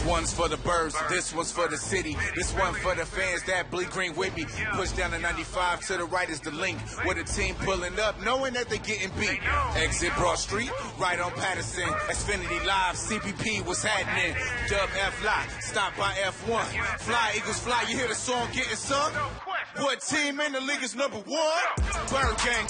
one's for the birds, this one's for the city. This one for the fans that bleed green with me. Push down the 95 to the right is the link. With a team pulling up, knowing that they getting beat. Exit Broad Street, right on Patterson. Xfinity Live, CPP, what's happening? Dub F Lot, stop by F1. Fly Eagles fly, you hear the song getting sung? What team in the league is number one? Bird gang,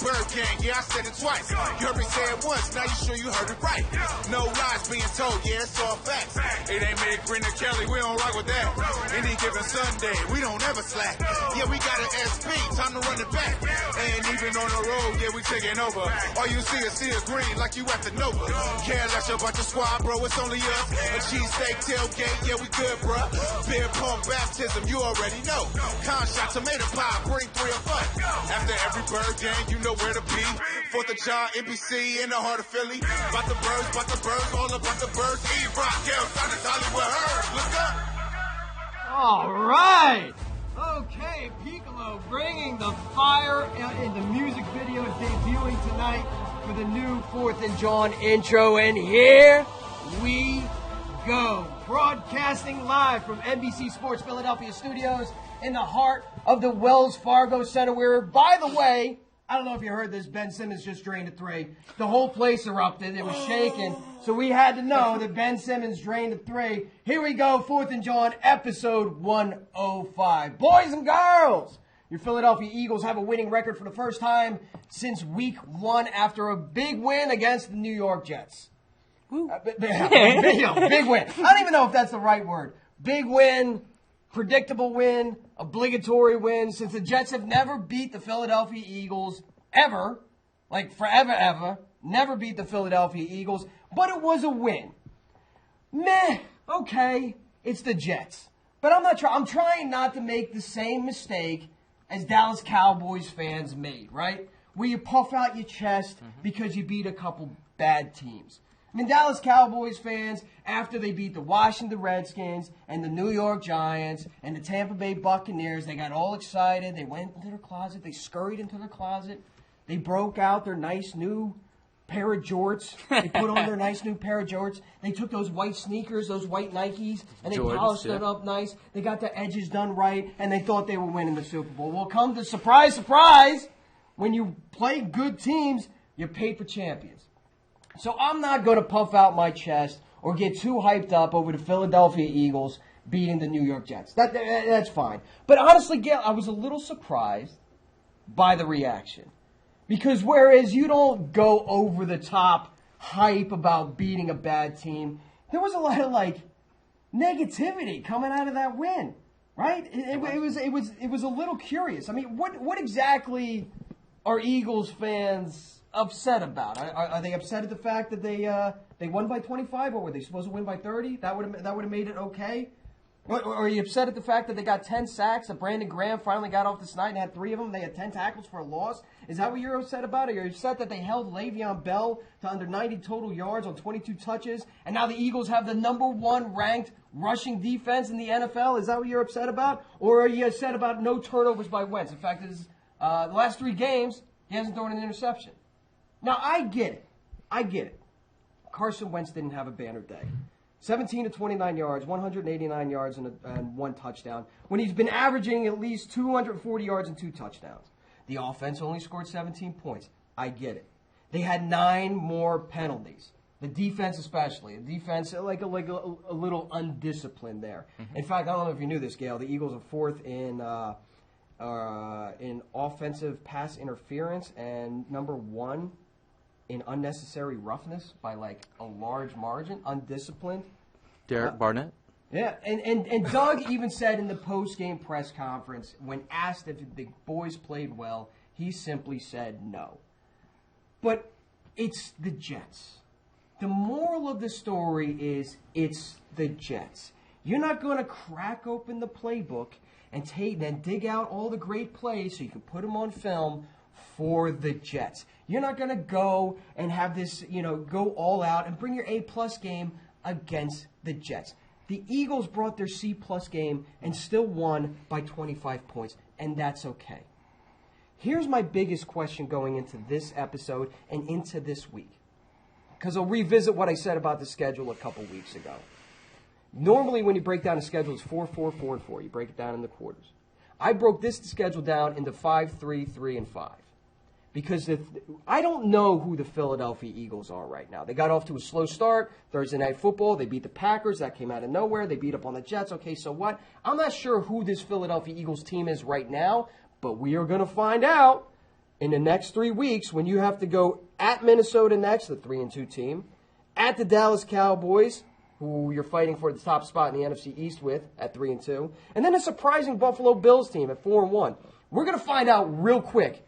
yeah, I said it twice. You heard me say it once, now you sure you heard it right. No lies being told, yeah, it's all facts. It ain't me, Green or Kelly, we don't rock with that. Any given Sunday, we don't ever slack. Yeah, we got an SP, time to run it back. And even on the road, yeah, we taking over. All you see is green like you at the Nova. Care less about your squad, bro, it's only us. A cheesesteak tailgate, yeah, we good, bruh. Beer pong baptism, you already know. Con shot, tomato pie, bring 3 of us. After every bird game, you know where to be. 4th of July, NBC, in the heart of Philly. About the birds, all about the birds. E-Rock, Sound is Hollywood Heard. Look up. All right. Okay, Piccolo bringing the fire in the music video debuting tonight for the new 4th and JAWN intro. And here we go. Broadcasting live from NBC Sports Philadelphia studios in the heart of the Wells Fargo Center, where, by the way, I don't know if you heard this, Ben Simmons just drained a 3. The whole place erupted. It was shaking. So we had to know that Ben Simmons drained a 3. Here we go, 4th and JAWN, episode 105. Boys and girls, your Philadelphia Eagles have a winning record for the first time since week 1 after a big win against the New York Jets. Big win. I don't even know if that's the right word. Big win. Predictable win, obligatory win, since the Jets have never beat the Philadelphia Eagles ever, like forever, never beat the Philadelphia Eagles, but it was a win. Meh, okay, it's the Jets. But I'm trying not to make the same mistake as Dallas Cowboys fans made, right? Where you puff out your chest because you beat a couple bad teams. I mean, Dallas Cowboys fans, after they beat the Washington Redskins and the New York Giants and the Tampa Bay Buccaneers, they got all excited. They went into their closet. They scurried into their closet. They broke out their nice new pair of jorts. They put on their nice new pair of jorts. They took those white sneakers, those white Nikes, and they polished it up nice. They got the edges done right, and they thought they were winning the Super Bowl. Well, come to surprise, surprise, when you play good teams, you're paper champions. So I'm not going to puff out my chest or get too hyped up over the Philadelphia Eagles beating the New York Jets. That's fine. But honestly, Gail, I was a little surprised by the reaction. Because whereas you don't go over the top hype about beating a bad team, there was a lot of negativity coming out of that win, right? It was a little curious. I mean, what exactly are Eagles fans upset about? Are they upset at the fact that they won by 25, or were they supposed to win by 30? That would have made it okay. Or are you upset at the fact that they got 10 sacks, that Brandon Graham finally got off the snide and had 3 of them? They had 10 tackles for a loss. Is that what you're upset about? Are you upset that they held Le'Veon Bell to under 90 total yards on 22 touches, and now the Eagles have the number 1 ranked rushing defense in the NFL? Is that what you're upset about? Or are you upset about no turnovers by Wentz? In fact, the last 3 games, he hasn't thrown an interception. Now, I get it. Carson Wentz didn't have a banner day. 17 to 29 yards, 189 yards, and 1 touchdown, when he's been averaging at least 240 yards and 2 touchdowns. The offense only scored 17 points. I get it. They had 9 more penalties. The defense especially. The defense, a little undisciplined there. In fact, I don't know if you knew this, Gail. The Eagles are 4th in offensive pass interference and number 1 in unnecessary roughness by a large margin, undisciplined. Derek Barnett? Yeah, and Doug even said in the post-game press conference, when asked if the boys played well, he simply said no. But it's the Jets. The moral of the story is it's the Jets. You're not going to crack open the playbook and dig out all the great plays so you can put them on film for the Jets. You're not going to go and have this, go all out and bring your A-plus game against the Jets. The Eagles brought their C-plus game and still won by 25 points, and that's okay. Here's my biggest question going into this episode and into this week, because I'll revisit what I said about the schedule a couple weeks ago. Normally, when you break down a schedule, it's 4-4, 4-4. You break it down into quarters. I broke this schedule down into 5-3, 3-5. Because I don't know who the Philadelphia Eagles are right now. They got off to a slow start. Thursday Night Football, they beat the Packers. That came out of nowhere. They beat up on the Jets. Okay, so what? I'm not sure who this Philadelphia Eagles team is right now, but we are going to find out in the next 3 weeks when you have to go at Minnesota next, the 3-2 team, at the Dallas Cowboys, who you're fighting for the top spot in the NFC East with at 3-2, and then a surprising Buffalo Bills team at 4-1. We're going to find out real quick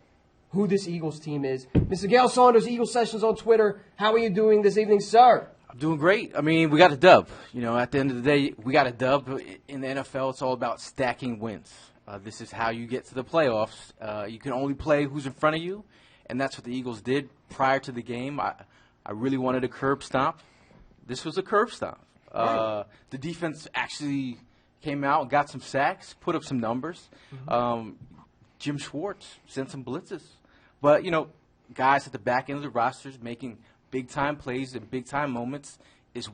who this Eagles team is. Mr. Gail Saunders, Eagles Sessions on Twitter. How are you doing this evening, sir? I'm doing great. I mean, we got a dub. You know, at the end of the day, we got a dub. In the NFL, it's all about stacking wins. This is how you get to the playoffs. You can only play who's in front of you, and that's what the Eagles did prior to the game. I really wanted a curb stomp. This was a curb stomp. Right. The defense actually came out and got some sacks, put up some numbers. Jim Schwartz sent some blitzes. But, you know, guys at the back end of the rosters making big-time plays and big-time moments is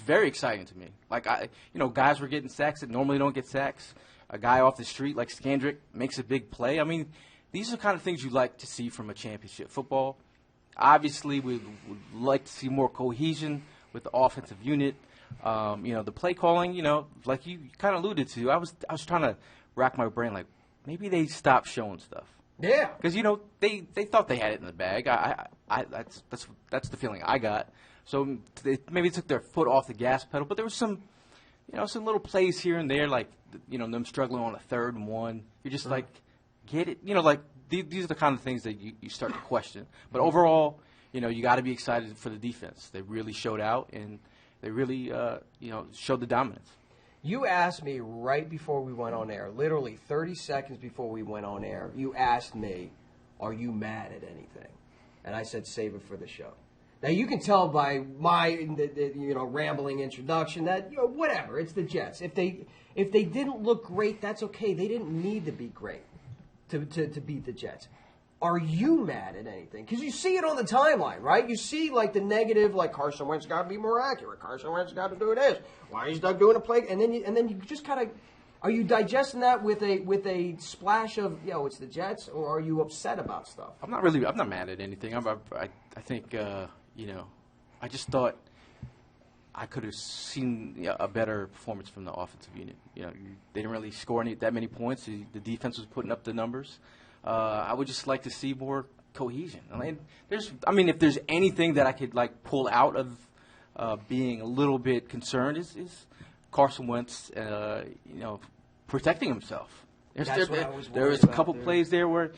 very exciting to me. Like, guys were getting sacks that normally don't get sacks. A guy off the street like Skandrick makes a big play. I mean, these are the kind of things you like to see from a championship football. Obviously, we would like to see more cohesion with the offensive unit. The play calling, like you kind of alluded to, I was trying to rack my brain, like, maybe they stopped showing stuff. Yeah. Because, they thought they had it in the bag. That's the feeling I got. So they maybe took their foot off the gas pedal. But there was some little plays here and there, like, them struggling on a 3rd and 1. You're just like, get it? These are the kind of things that you start to question. But overall, you got to be excited for the defense. They really showed out, and they really, showed the dominance. You asked me right before we went on air, literally 30 seconds before we went on air, you asked me, are you mad at anything? And I said, save it for the show. Now, you can tell by my rambling introduction that, whatever, it's the Jets. If they didn't look great, that's okay. They didn't need to be great to beat the Jets. Are you mad at anything? Because you see it on the timeline, right? You see, like, the negative, like, Carson Wentz got to be more accurate. Carson Wentz got to do this. Why is Doug doing a play? And then you just kind of, are you digesting that with a splash of, it's the Jets, or are you upset about stuff? I'm not mad at anything. I think, I just thought I could have seen a better performance from the offensive unit. They didn't really score that many points. The defense was putting up the numbers. I would just like to see more cohesion. If there's anything that I could pull out of being a little bit concerned is Carson Wentz, protecting himself. There was a couple plays there where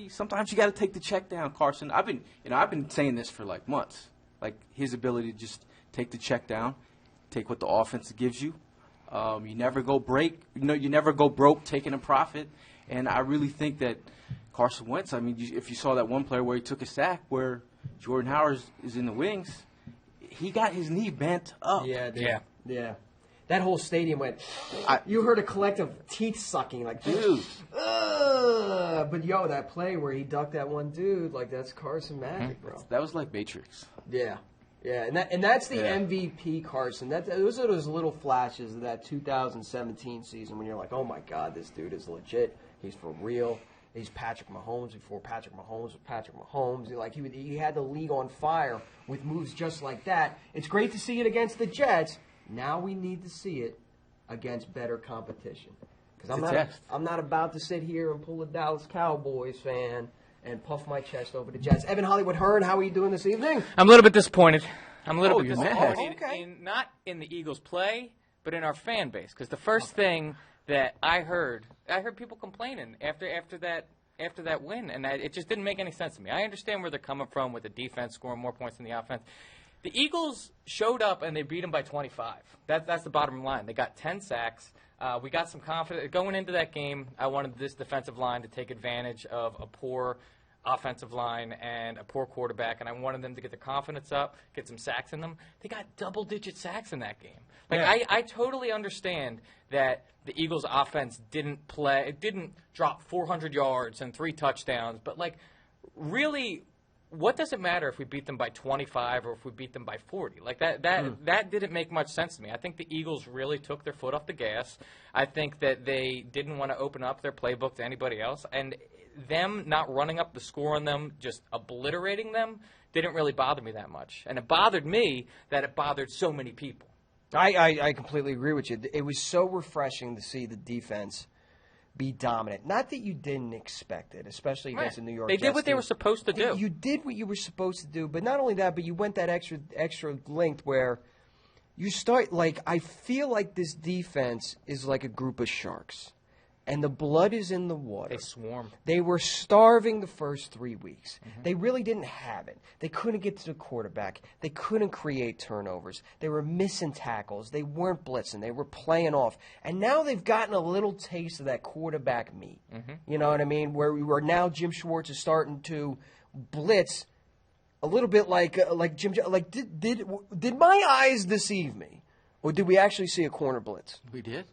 sometimes you got to take the check down, Carson. I've been saying this for months, his ability to just take the check down, take what the offense gives you. You never go break. You never go broke taking a profit. And I really think that Carson Wentz, if you saw that one player where he took a sack where Jordan Howard is in the wings, he got his knee bent up. Yeah. That whole stadium went, you heard a collective teeth sucking, like, dude. But, that play where he ducked that one dude, that's Carson magic, bro. That was like Matrix. Yeah. Yeah, and that's the MVP, Carson. Those are those little flashes of that 2017 season when you're like, oh, my God, this dude is legit. He's for real. He's Patrick Mahomes before Patrick Mahomes was Patrick Mahomes. He had the league on fire with moves just like that. It's great to see it against the Jets. Now we need to see it against better competition. Because I'm not about to sit here and pull a Dallas Cowboys fan and puff my chest over the Jets. Evan Hollywood Hearn, how are you doing this evening? I'm a little bit disappointed. You're mad. Not in the Eagles' play, but in our fan base. Because the first thing that I heard people complaining after that win, and it just didn't make any sense to me. I understand where they're coming from with the defense scoring more points than the offense. The Eagles showed up and they beat them by 25. That's the bottom line. They got 10 sacks. We got some confidence. Going into that game, I wanted this defensive line to take advantage of a poor offensive line and a poor quarterback, and I wanted them to get their confidence up, get some sacks in them. They got double-digit sacks in that game. I totally understand that the Eagles' offense didn't drop 400 yards and 3 touchdowns, but really what does it matter if we beat them by 25 or if we beat them by 40? Like that didn't make much sense to me. I think the Eagles really took their foot off the gas. I think that they didn't want to open up their playbook to anybody else, and them not running up the score on them, just obliterating them, didn't really bother me that much. And it bothered me that it bothered so many people. I completely agree with you. It was so refreshing to see the defense be dominant. Not that you didn't expect it, especially against the New York Jets. They did what they were supposed to do. You did what you were supposed to do, but not only that, but you went that extra length where you start, like, I feel like this defense is like a group of sharks, and the blood is in the water. They swarm. They were starving the first 3 weeks. They really didn't have it. They couldn't get to the quarterback. They couldn't create turnovers. They were missing tackles. They weren't blitzing. They were playing off. And now they've gotten a little taste of that quarterback meat. You know what I mean? Where now Jim Schwartz is starting to blitz a little bit like Jim. Like did my eyes deceive me? Or did we actually see a corner blitz? We did.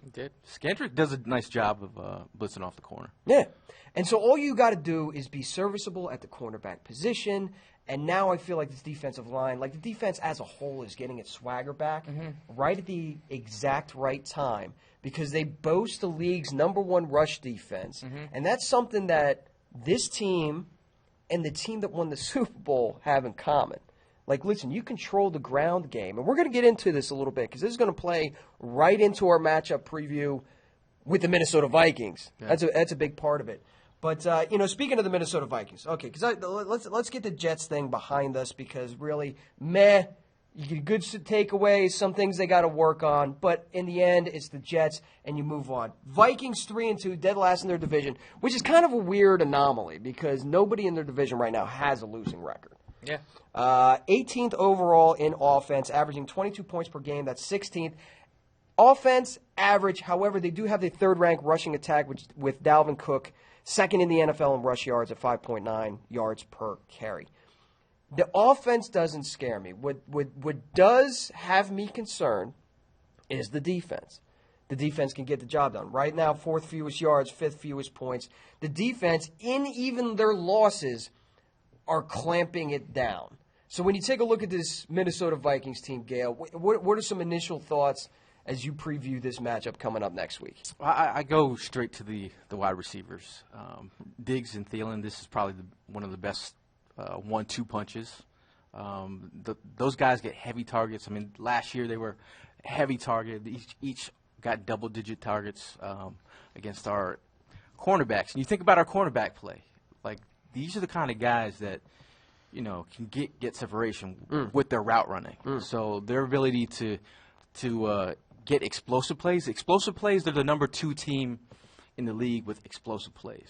Scandrick does a nice job of blitzing off the corner. Yeah. And so all you got to do is be serviceable at the cornerback position. And now I feel like this defensive line, like the defense as a whole, is getting its swagger back right at the exact right time because they boast the league's #1 rush defense. And that's something that this team and the team that won the Super Bowl have in common. Like, listen, you control the ground game. And we're going to get into this a little bit because this is going to play right into our matchup preview with the Minnesota Vikings. Yeah. That's a big part of it. But, speaking of the Minnesota Vikings, okay, because let's get the Jets thing behind us because really, you get good takeaways, some things they got to work on. But in the end, it's the Jets, and you move on. Vikings 3-2, dead last in their division, which is kind of a weird anomaly because nobody in their division right now has a losing record. Yeah. 18th overall in offense, averaging 22 points per game. That's 16th. Offense, average. However, they do have the third-ranked rushing attack with Dalvin Cook, second in the NFL in rush yards at 5.9 yards per carry. The offense doesn't scare me. What does have me concerned is the defense. The defense can get the job done. Right now, 4th fewest yards, 5th fewest points. The defense, in even their losses, are clamping it down. So when you take a look at this Minnesota Vikings team, Gail, what are some initial thoughts as you preview this matchup coming up next week? I go straight to the wide receivers. Diggs and Thielen, this is probably one of the best 1-2 punches. Those guys get heavy targets. I mean, last year they were heavy target. Each got double-digit targets against our cornerbacks. And you think about our cornerback play, like, these are the kind of guys that, can get separation with their route running. So their ability to get explosive plays. Explosive plays, they're the #2 team in the league with explosive plays.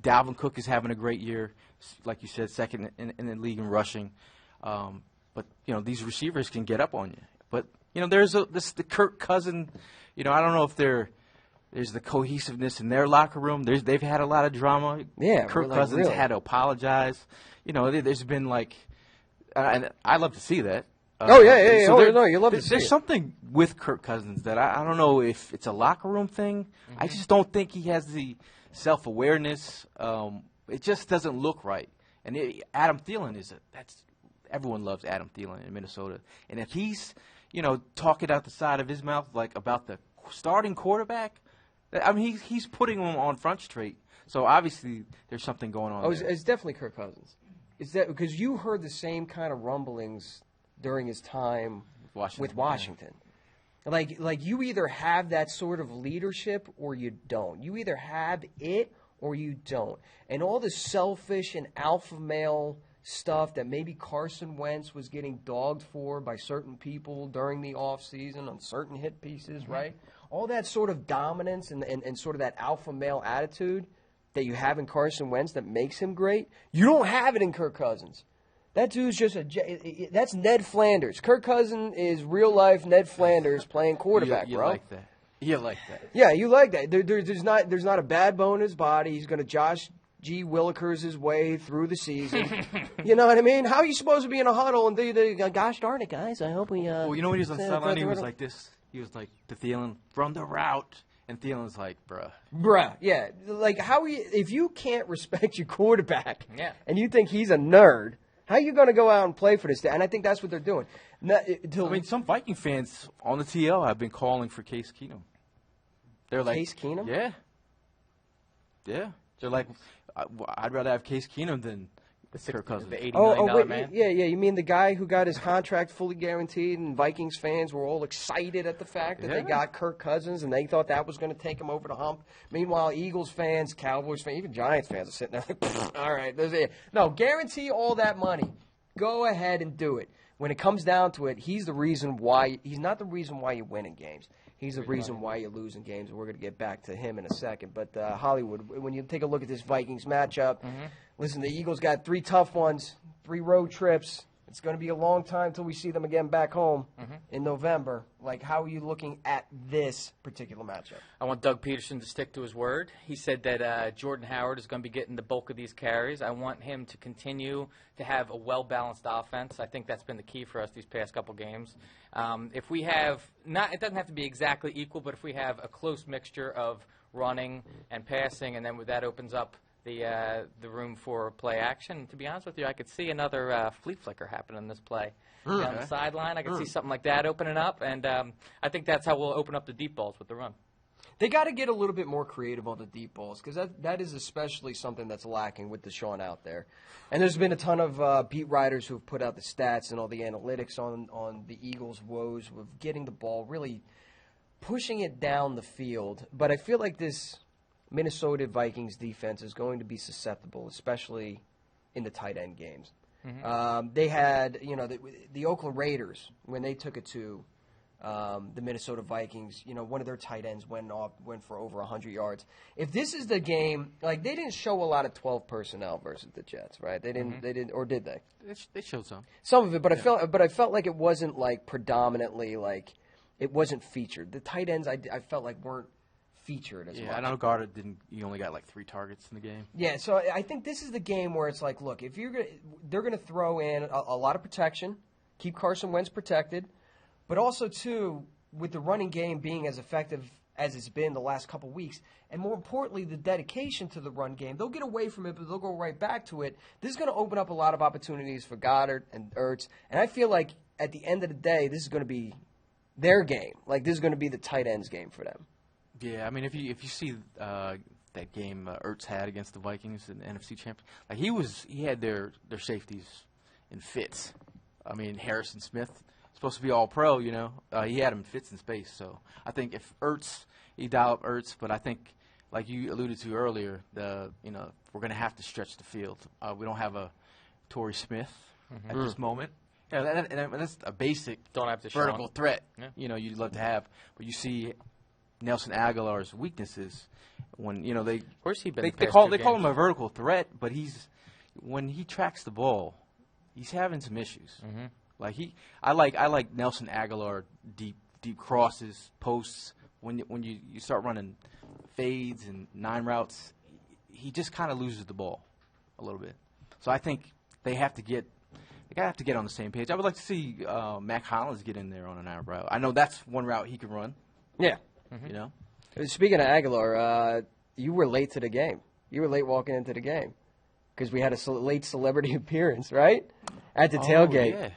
Dalvin Cook is having a great year. Like you said, second in the league in rushing. But, these receivers can get up on you. But, there's the Kirk Cousins. I don't know if there's the cohesiveness in their locker room. They've had a lot of drama. Yeah, Kirk Cousins had to apologize. There's been and I love to see that. You love to see it. There's something with Kirk Cousins that I don't know if it's a locker room thing. I just don't think he has the self-awareness. It just doesn't look right. And Adam Thielen everyone loves Adam Thielen in Minnesota. And if he's, talking out the side of his mouth about the starting quarterback, I mean, he's putting him on Front Street. So obviously there's something going on. There. It's definitely Kirk Cousins. Is that because you heard the same kind of rumblings during his time with Washington? Yeah. Like you either have that sort of leadership or you don't. You either have it or you don't. And all the selfish and alpha male stuff that maybe Carson Wentz was getting dogged for by certain people during the offseason on certain hit pieces, right? All that sort of dominance and sort of that alpha male attitude that you have in Carson Wentz that makes him great, you don't have it in Kirk Cousins. That dude's just that's Ned Flanders. Kirk Cousins is real-life Ned Flanders playing quarterback, you bro. Like that. You like that. Yeah, you like that. There's not a bad bone in his body. He's going to Josh G. Willikers his way through the season. You know what I mean? How are you supposed to be in a huddle and they gosh darn it, guys, I hope we... Well, when he was on the sideline, he was like this. He was like to Thielen from the route. And Thielen's like, bruh. Bruh, yeah. Like, if you can't respect your quarterback Yeah. and you think he's a nerd, how are you going to go out and play for this? And I think that's what they're doing. I mean, some Viking fans on the TL have been calling for Case Keenum. They're like, Case Keenum? Yeah. Yeah. They're like, I'd rather have Case Keenum than Kirk Cousins. The $80 million wait, man. yeah. You mean the guy who got his contract fully guaranteed, and Vikings fans were all excited at the fact that they got Kirk Cousins, and they thought that was going to take him over the hump. Meanwhile, Eagles fans, Cowboys fans, even Giants fans are sitting there like, all right, no, guarantee all that money. Go ahead and do it. When it comes down to it, he's not the reason why you win in games. He's the reason why you're losing games. We're going to get back to him in a second. But Hollywood, when you take a look at this Vikings matchup, listen, the Eagles got 3 tough ones, 3 road trips. It's going to be a long time till we see them again back home in November. Like, how are you looking at this particular matchup? I want Doug Peterson to stick to his word. He said that Jordan Howard is going to be getting the bulk of these carries. I want him to continue to have a well-balanced offense. I think that's been the key for us these past couple games. If we have it doesn't have to be exactly equal, but if we have a close mixture of running and passing, and then that opens up the room for play action. To be honest with you, I could see another flea flicker happen in this play. On the sideline, I could see something like that opening up, and I think that's how we'll open up the deep balls with the run. They got to get a little bit more creative on the deep balls, because that is especially something that's lacking with Deshaun out there. And there's been a ton of beat writers who have put out the stats and all the analytics on the Eagles' woes with getting the ball, really pushing it down the field. But I feel like this Minnesota Vikings defense is going to be susceptible, especially in the tight end games. They had, the Oakland Raiders, when they took it to the Minnesota Vikings, one of their tight ends went for over 100 yards. If this is the game, like, they didn't show a lot of 12 personnel versus the Jets, right? They didn't, or did they? They showed some. Some of it, but I felt like it wasn't like predominantly like it wasn't featured. The tight ends I felt like weren't featured as much. I know Goddard he only got like 3 targets in the game. Yeah, so I think this is the game where it's like, look, if they're gonna throw in a lot of protection, keep Carson Wentz protected, but also too with the running game being as effective as it's been the last couple weeks, and more importantly, the dedication to the run game. They'll get away from it, but they'll go right back to it. This is going to open up a lot of opportunities for Goddard and Ertz, and I feel like at the end of the day, this is going to be their game. Like, this is going to be the tight ends game for them. Yeah, I mean, if you see that game Ertz had against the Vikings in the NFC Championship, like he had their safeties in fits. I mean, Harrison Smith, supposed to be all pro, he had him in fits in space. So I think if you dial up Ertz, but I think like you alluded to earlier, we're going to have to stretch the field. We don't have a Torrey Smith at this moment. Yeah, that's a basic vertical threat. Yeah. You'd love to have, but you see Nelson Aguilar's weaknesses when Where's he been? They call him a vertical threat, but when he tracks the ball, he's having some issues. Like I like Nelson Aguilar deep crosses, posts. When you start running fades and 9 routes, he just kind of loses the ball a little bit. So I think they have to get on the same page. I would like to see Mac Hollins get in there on an 9 route. I know that's one route he can run. Yeah. Speaking of Aguilar, you were late to the game. You were late walking into the game because we had a late celebrity appearance, right? At the tailgate. Yeah.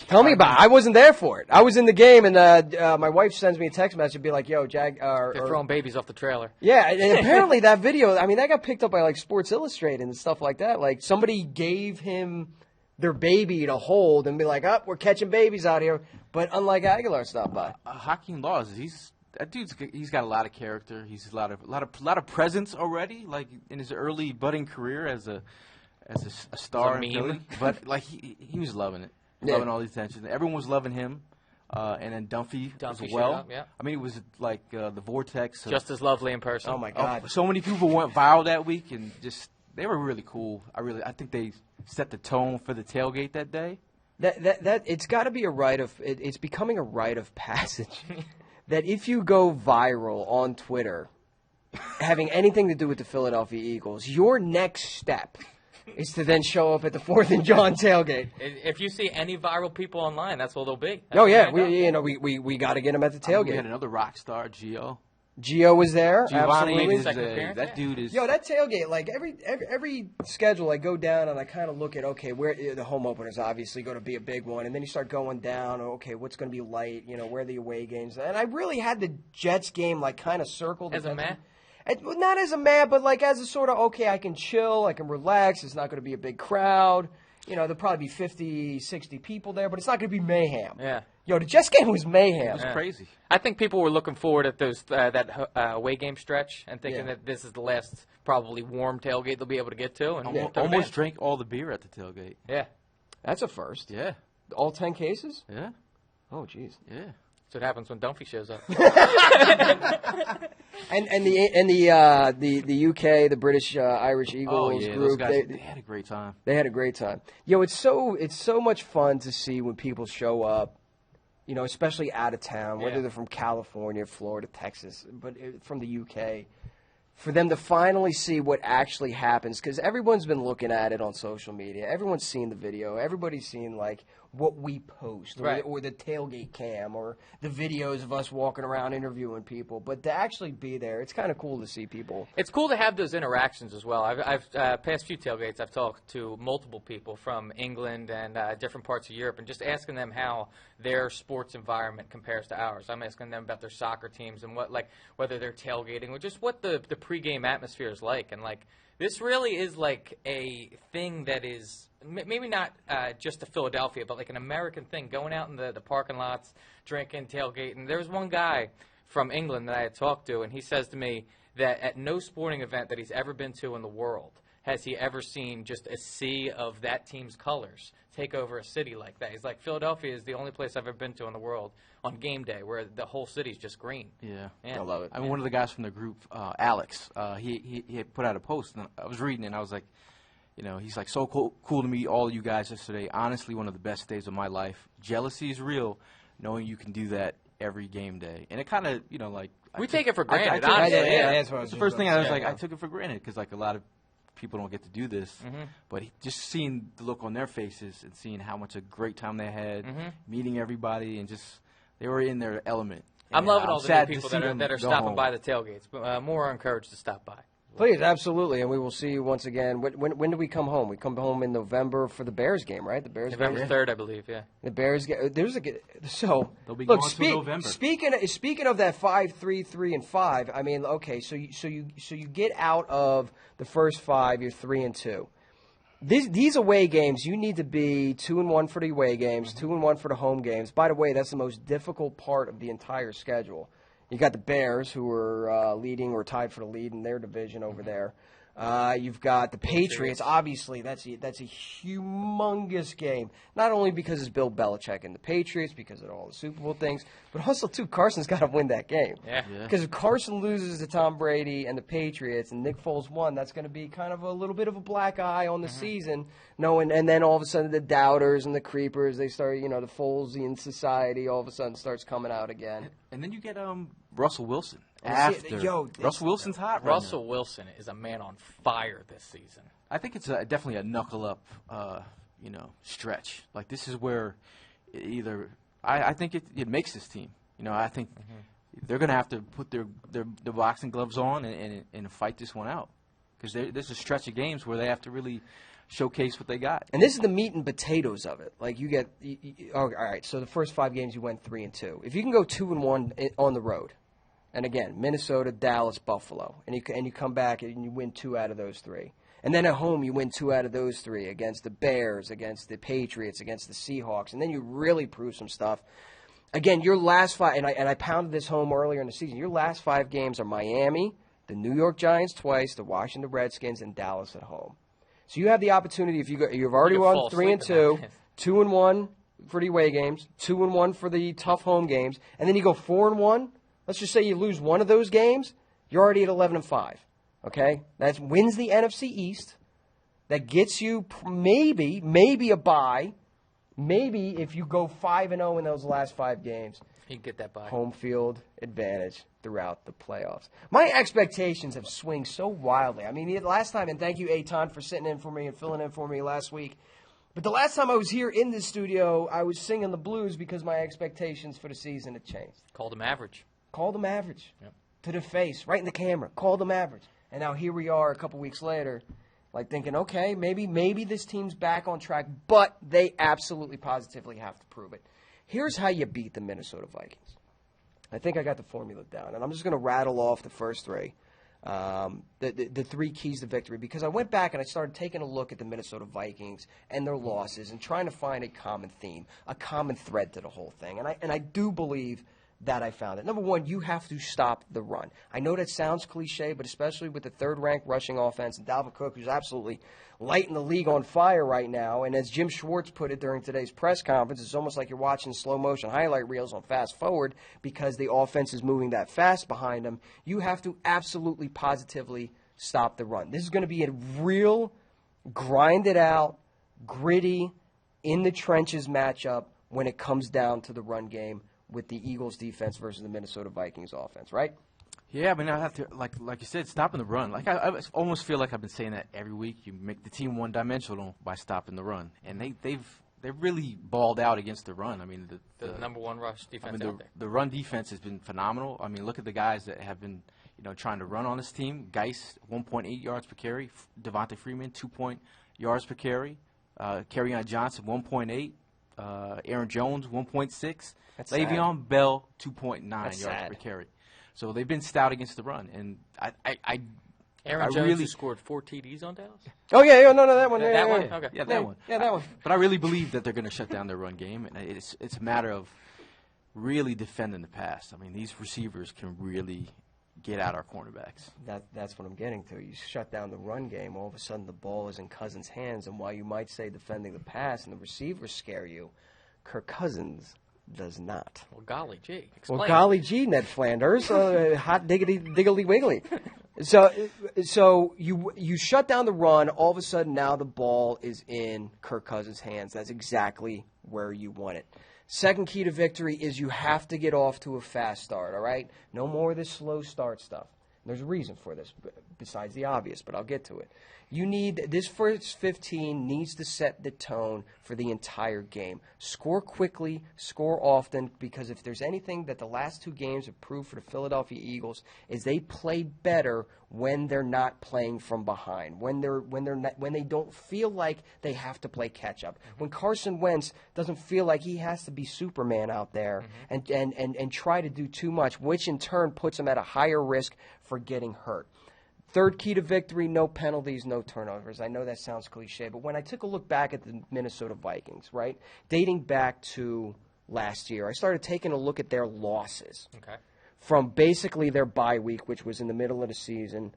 Tell me about it. I wasn't there for it. I was in the game, and my wife sends me a text message and be like, yo, Jag. They're throwing babies off the trailer. Yeah, and apparently that video, that got picked up by like Sports Illustrated and stuff like that. Like, somebody gave him their baby to hold and be like, we're catching babies out here. But unlike Aguilar stopped by. Hakeem Laws, he's got a lot of character. He's a lot of presence already, like in his early budding career as a star in Philly. But like he was loving it, loving all the attention. Everyone was loving him, and then Dunphy as well. Up, yeah. I mean, it was like the vortex. Just as lovely in person. Oh my God! So many people went viral that week, and they were really cool. I think they set the tone for the tailgate that day. That it's got to be a rite of it's becoming a rite of passage. That if you go viral on Twitter, having anything to do with the Philadelphia Eagles, your next step is to then show up at the 4th and John tailgate. If you see any viral people online, that's what they'll be. We got to get them at the tailgate. We had another rock star, Gio. Gio was there. Giovanni absolutely. is Second appearance, that yeah. dude is. Yo, that tailgate, like every schedule, I go down and I kind of look at, okay, where the home opener is obviously going to be a big one, and then you start going down, okay, what's going to be light, where are the away games? And I really had the Jets game like kind of circled. As a man? Not as a man, but like as a sort of, okay, I can chill, I can relax, it's not going to be a big crowd. There'll probably be 50, 60 people there, but it's not going to be mayhem. Yeah. Yo, the Jets game was mayhem. It was crazy. I think people were looking forward at those that away game stretch and thinking that this is the last probably warm tailgate they'll be able to get to. And Almost drank all the beer at the tailgate. Yeah. That's a first. Yeah. All 10 cases? Yeah. Oh, jeez. Yeah. That's what happens when Dunphy shows up. And the UK, the British Irish Eagles Those group, guys, they had a great time. they had a great time. Yo, it's so much fun to see when people show up, especially out of town, whether Yeah. they're from California, Florida, Texas, but from the UK, for them to finally see what actually happens, because everyone's been looking at it on social media. Everyone's seen the video. Everybody's seen, like, what we post or the tailgate cam or the videos of us walking around interviewing people. But to actually be there, it's kind of cool to see people. It's cool to have those interactions as well. I've past few tailgates, I've talked to multiple people from England and different parts of Europe, and just asking them how their sports environment compares to ours. I'm asking them about their soccer teams and whether they're tailgating or just what the pregame atmosphere is like. And this really is like a thing that is maybe not just a Philadelphia, but like an American thing, going out in the parking lots, drinking, tailgating. There was one guy from England that I had talked to, and he says to me that at no sporting event that he's ever been to in the world has he ever seen just a sea of that team's colors take over a city like that. He's like, Philadelphia is the only place I've ever been to in the world on game day where the whole city's just green. Yeah. I love it. I mean, one of the guys from the group, Alex, he had put out a post, and I was reading it, and I was like, he's like, so cool to meet all of you guys yesterday. Honestly, one of the best days of my life. Jealousy is real, knowing you can do that every game day. And it kind of, We take it for granted, I honestly. that's what I was It's the just first thing about I to was say. like, I took it for granted because, a lot of people don't get to do this. But just seeing the look on their faces and seeing how much a great time they had, meeting everybody, and just they were in their element. I'm loving all the sad new to people see that are them go stopping home. by the tailgates. But more are encouraged to stop by. Please, absolutely, and we will see you once again. When do we come home? We come home in November for the Bears game, right? The Bears November game. 3rd, I believe, yeah. The Bears game. There's so They'll be look. going till November. Speaking of that 5-3-3-5. I mean, okay, so you get out of the first 5, you're 3-2. These away games, you need to be 2-1 for the away games, 2-1 for the home games. By the way, that's the most difficult part of the entire schedule. You got the Bears, who are leading or tied for the lead in their division over there. You've got the Patriots. Obviously, that's a humongous game. Not only because it's Bill Belichick and the Patriots, because of all the Super Bowl things, but also, too, Carson's got to win that game. Yeah. Because if Carson loses to Tom Brady and the Patriots and Nick Foles won, that's going to be kind of a little bit of a black eye on the season. And then all of a sudden the doubters and the creepers, they start, the Folesian society all of a sudden starts coming out again. And then you get Russell Wilson. Yo, Russell Wilson's hot right Russell now. Wilson is a man on fire this season. I think it's definitely a knuckle-up, stretch. Like, this is where I think it makes this team. I think they're going to have to put their boxing gloves on and fight this one out. Because there's a stretch of games where they have to really showcase what they got. And this is the meat and potatoes of it. Like, you get all right, so the first 5 games you went 3-2. If you can go 2-1 on the road, and again, Minnesota, Dallas, Buffalo, and you come back and you win 2 out of those 3. And then at home you win 2 out of those 3 against the Bears, against the Patriots, against the Seahawks, and then you really prove some stuff. Again, your last 5, and I pounded this home earlier in the season, your last 5 games are Miami, the New York Giants twice, the Washington Redskins, and Dallas at home. So you have the opportunity, if you've already You won fall 3-2, 2-1 for the away games, 2-1 for the tough home games, and then you go 4-1. Let's just say you lose one of those games, you're already at 11-5. Okay, that wins the NFC East. That gets you maybe a bye. Maybe if you go 5-0 in those last 5 games, You can get that by. home field advantage throughout the playoffs. My expectations have swung so wildly. I mean, the last time, and thank you, Eitan, for sitting in for me and filling in for me last week. But the last time I was here in this studio, I was singing the blues because my expectations for the season had changed. Called him average. Called them average. Yep. to the face, right in the camera, called them average. And now here we are a couple weeks later, like thinking, okay, maybe this team's back on track, but they absolutely positively have to prove it. Here's how you beat the Minnesota Vikings. I think I got the formula down, and I'm just going to rattle off the first three, the three keys to victory, because I went back and I started taking a look at the Minnesota Vikings and their losses and trying to find a common theme, a common thread to the whole thing. And I do believe that I found it. Number one, you have to stop the run. I know that sounds cliche, but especially with the third-ranked rushing offense and Dalvin Cook, who's absolutely lighting the league on fire right now. And as Jim Schwartz put it during today's press conference, it's almost like you're watching slow-motion highlight reels on fast forward because the offense is moving that fast behind them. You have to absolutely, positively stop the run. This is going to be a real, grinded-out, gritty, in-the-trenches matchup when it comes down to the run game with the Eagles defense versus the Minnesota Vikings offense, right? Yeah, I mean, I have to, like you said, stopping the run. Like I almost feel like I've been saying that every week. You make the team one-dimensional by stopping the run, and they've really balled out against the run. I mean, the number one rush defense out there. The run defense has been phenomenal. I mean, look at the guys that have been, trying to run on this team. Geist, 1.8 yards per carry. Devontae Freeman, 2 yards per carry. Kerryon Johnson, 1.8. Aaron Jones, 1.6. Le'Veon Bell, 2.9 yards per carry. So they've been stout against the run, and Aaron Jones really scored 4 TDs on Dallas. Oh yeah, no, that one. That one. Okay. Yeah, that one. Yeah, that one. But I really believe that they're going to shut down their run game, and it's a matter of really defending the pass. I mean, these receivers can really get out our cornerbacks. That's what I'm getting to. You shut down the run game, all of a sudden the ball is in Cousins' hands, and while you might say defending the pass and the receivers scare you, Kirk Cousins does not. Well, golly gee. Explain. Well, golly gee, Ned Flanders. Hot diggly wiggly. So you shut down the run. All of a sudden now the ball is in Kirk Cousins' hands. That's exactly where you want it. Second key to victory is you have to get off to a fast start, all right? No more of this slow start stuff. There's a reason for this, besides the obvious, but I'll get to it. This first 15 needs to set the tone for the entire game. Score quickly, score often, because if there's anything that the last 2 games have proved for the Philadelphia Eagles is they play better when they're not playing from behind, when they don't feel like they have to play catch up. When Carson Wentz doesn't feel like he has to be Superman out there and try to do too much, which in turn puts him at a higher risk for getting hurt. Third key to victory, no penalties, no turnovers. I know that sounds cliche, but when I took a look back at the Minnesota Vikings, right, dating back to last year, I started taking a look at their losses. Okay. From basically their bye week, which was in the middle of the season,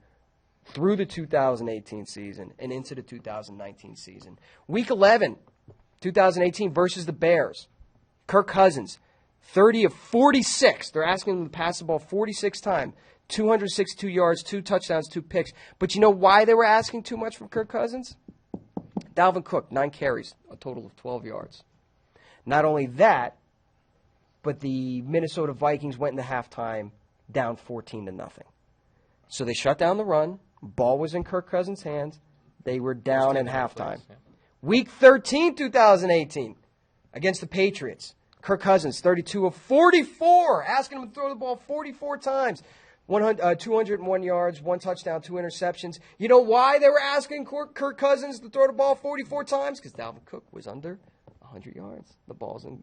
through the 2018 season and into the 2019 season. Week 11, 2018 versus the Bears. Kirk Cousins, 30 of 46. They're asking him to pass the ball 46 times. 262 yards, 2 touchdowns, 2 picks. But you know why they were asking too much from Kirk Cousins? Dalvin Cook, 9 carries, a total of 12 yards. Not only that, but the Minnesota Vikings went into halftime down 14-0. So they shut down the run. Ball was in Kirk Cousins' hands. They were down in halftime. Yeah. Week 13, 2018, against the Patriots. Kirk Cousins, 32 of 44, asking him to throw the ball 44 times. 201 yards, 1 touchdown, 2 interceptions. You know why they were asking Kirk Cousins to throw the ball 44 times? Because Dalvin Cook was under 100 yards. The ball's in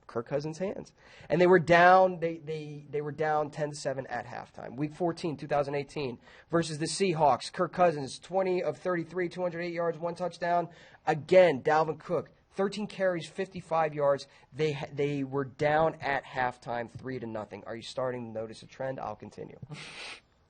Kirk Cousins' hands. And they were down, they were down 10-7 at halftime. Week 14, 2018, versus the Seahawks. Kirk Cousins, 20 of 33, 208 yards, 1 touchdown. Again, Dalvin Cook, 13 carries, 55 yards. They were down at halftime 3-0. Are you starting to notice a trend? I'll continue.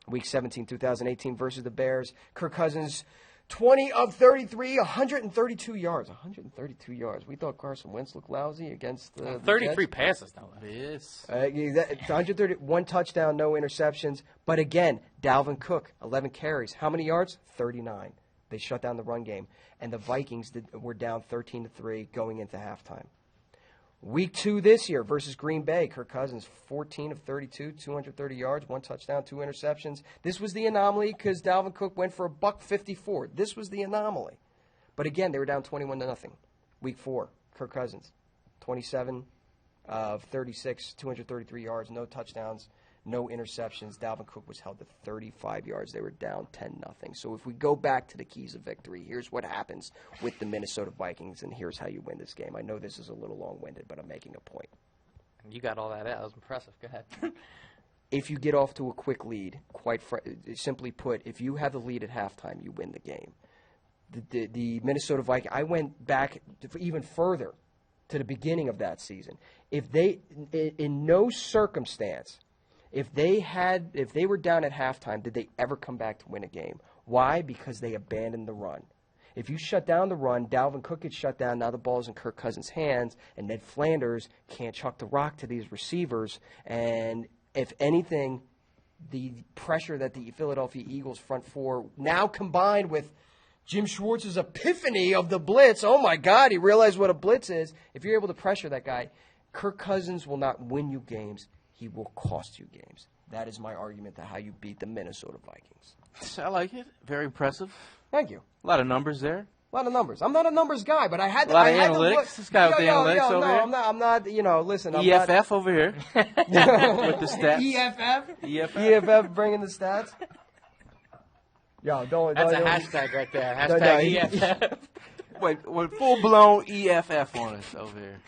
Week 17, 2018 versus the Bears. Kirk Cousins, 20 of 33, 132 yards. 132 yards. We thought Carson Wentz looked lousy against the 33 Jets. passes now. Yes. 130, 1 touchdown, no interceptions. But again, Dalvin Cook, 11 carries. How many yards? 39. They shut down the run game. And the Vikings were down 13-3 going into halftime. Week 2 this year versus Green Bay. Kirk Cousins, 14 of 32, 230 yards, 1 touchdown, 2 interceptions. This was the anomaly because Dalvin Cook went for $154. This was the anomaly. But again, they were down 21-0. Week 4, Kirk Cousins, 27 of 36, 233 yards, no touchdowns, no interceptions. Dalvin Cook was held to 35 yards. They were down 10-0. So if we go back to the keys of victory, here's what happens with the Minnesota Vikings, and here's how you win this game. I know this is a little long-winded, but I'm making a point. You got all that out. That was impressive. Go ahead. If you get off to a quick lead, simply put, if you have the lead at halftime, you win the game. The Minnesota Vikings, I went back even further to the beginning of that season. If they, in no circumstance, if they were down at halftime, did they ever come back to win a game? Why? Because they abandoned the run. If you shut down the run, Dalvin Cook gets shut down. Now the ball's in Kirk Cousins' hands, and Ned Flanders can't chuck the rock to these receivers. And if anything, the pressure that the Philadelphia Eagles front four, now combined with Jim Schwartz's epiphany of the blitz, oh my God, he realized what a blitz is. If you're able to pressure that guy, Kirk Cousins will not win you games. He will cost you games. That is my argument to how you beat the Minnesota Vikings. I like it. Very impressive. Thank you. A lot of numbers there. A lot of numbers. I'm not a numbers guy, but I had to. A lot I of had analytics. To look. This guy with the analytics over here. I'm not. You know, listen. I'm EFF not, over here with the stats. EFF. EFF bringing the stats. Yo, don't. That's don't, a don't, hashtag right there. Hashtag EFF. Wait, full blown EFF on us over here.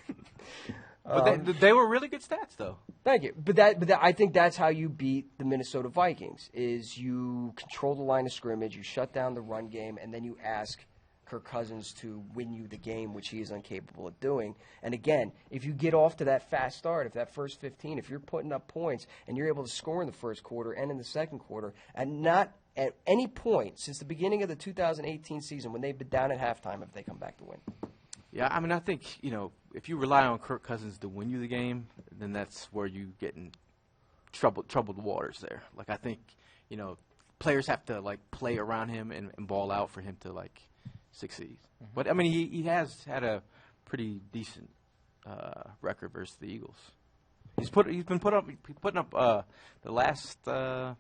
But they were really good stats, though. Thank you. But that, I think that's how you beat the Minnesota Vikings, is you control the line of scrimmage, you shut down the run game, and then you ask Kirk Cousins to win you the game, which he is incapable of doing. And again, if you get off to that fast start, if that first 15, if you're putting up points and you're able to score in the first quarter and in the second quarter, and not at any point since the beginning of the 2018 season when they've been down at halftime if they come back to win. Yeah, I mean, I think, if you rely on Kirk Cousins to win you the game, then that's where you get in troubled waters there. Like, I think, players have to, play around him and ball out for him to, succeed. Mm-hmm. But, I mean, he has had a pretty decent record versus the Eagles. He's been putting up the last 2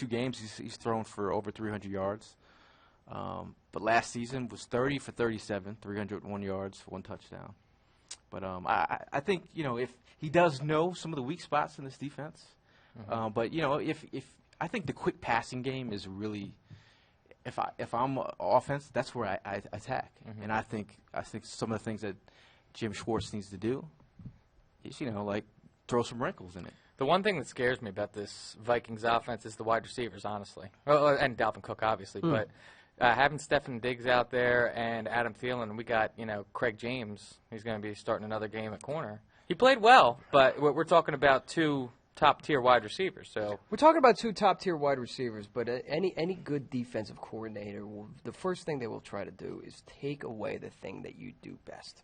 games. He's thrown for over 300 yards. But last season was 30 for 37, 301 yards, 1 touchdown. But I think, if he does know some of the weak spots in this defense, mm-hmm. But if I think the quick passing game is really, if I'm offense, that's where I attack, mm-hmm. And I think some of the things that Jim Schwartz needs to do is throw some wrinkles in it. The one thing that scares me about this Vikings offense is the wide receivers, honestly, and Dalvin Cook, obviously, but. Having Stefan Diggs out there and Adam Thielen, we got, Craig James. He's going to be starting another game at corner. He played well, but we're talking about 2 top-tier wide receivers. So we're talking about 2 top-tier wide receivers, but any good defensive coordinator, the first thing they will try to do is take away the thing that you do best.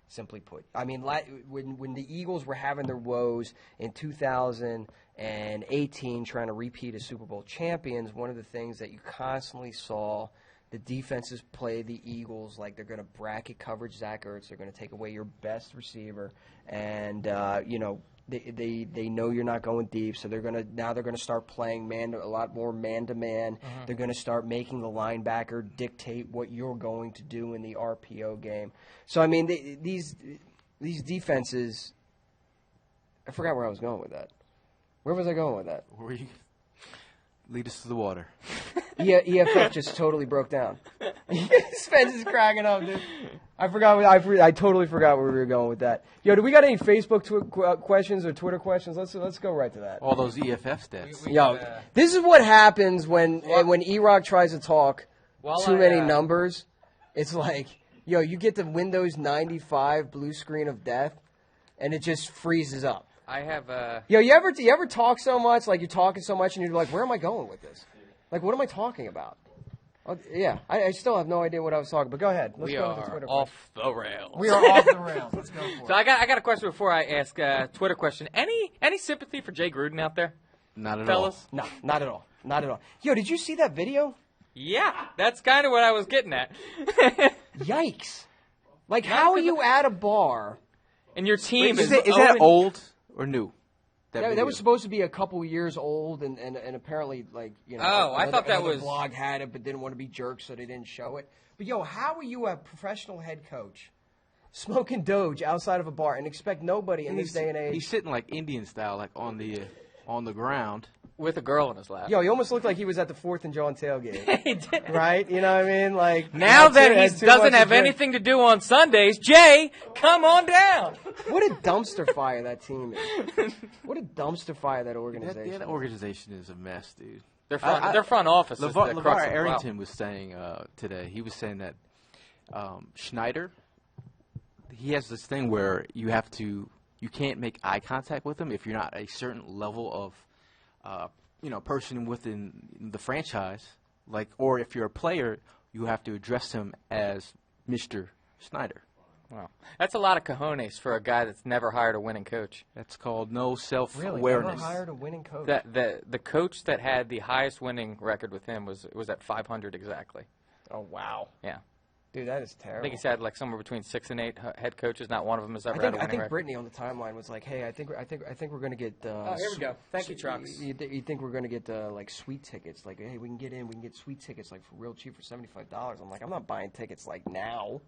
Simply put, I mean, when the Eagles were having their woes in 2018, trying to repeat as Super Bowl champions, one of the things that you constantly saw the defenses play the Eagles like they're going to bracket coverage Zach Ertz. They're going to take away your best receiver, and they know you're not going deep, so they're going to start playing a lot more man to man. They're going to start making the linebacker dictate what you're going to do in the RPO game. So I mean, these defenses. I forgot where I was going with that. Where was I going with that? Lead us to the water. EFF just totally broke down. Spence is cracking up, dude. I totally forgot where we were going with that. Yo, do we got any Facebook questions or Twitter questions? Let's go right to that. All those EFF stats. Yo, this is what happens when E-Rock tries to talk too many numbers. It's like, yo, you get the Windows 95 blue screen of death, and it just freezes up. I have Yo, you ever talk so much, like you're talking so much, and you're like, where am I going with this? Like, what am I talking about? Yeah, I still have no idea what I was talking about. Go ahead. Let's go with the Twitter off the rails. We are off the rails. Let's go for it. So I got a question before I ask a Twitter question. Any sympathy for Jay Gruden out there? Not at fellas? all. No, not at all. Not at all. Yo, did you see that video? Yeah, that's kind of what I was getting at. Yikes. Like, how are you at a bar? And your team is that old or new? That was supposed to be a couple years old, and apparently, I thought that was blog had it, but didn't want to be jerks, so they didn't show it. But yo, how are you a professional head coach smoking Doge outside of a bar and expect nobody in this day and age? He's sitting like Indian style, like on the. on the ground. With a girl in his lap. Yo, he almost looked like he was at the 4th and John tailgate. He did. Right? You know what I mean? Like Now that he that's too doesn't much have to drink. anything to do on Sundays, Jay, come on down. What a dumpster fire that team is. What a dumpster fire that organization That organization is a mess, dude. Their front office is the crux LeVar of the Arrington problem. was saying today, he was saying that Schneider, he has this thing where you can't make eye contact with him if you're not a certain level of person within the franchise, or if you're a player, you have to address him as Mr. Snyder. Wow. That's a lot of cojones for a guy that's never hired a winning coach. That's called no self-awareness. Really, never hired a winning coach. The coach that had the highest winning record with him was at 500 exactly. Oh, wow. Yeah. Dude, that is I terrible. think he's had somewhere between 6 and 8 head coaches. Not one of them has ever had a winning I think record. Brittany on the timeline was like, "Hey, I think we're going to get." Oh, here we go. Thank you, Trucks. You think we're going to get sweet tickets? Like, hey, we can get sweet tickets for real cheap for $75. I'm like, I'm not buying tickets now.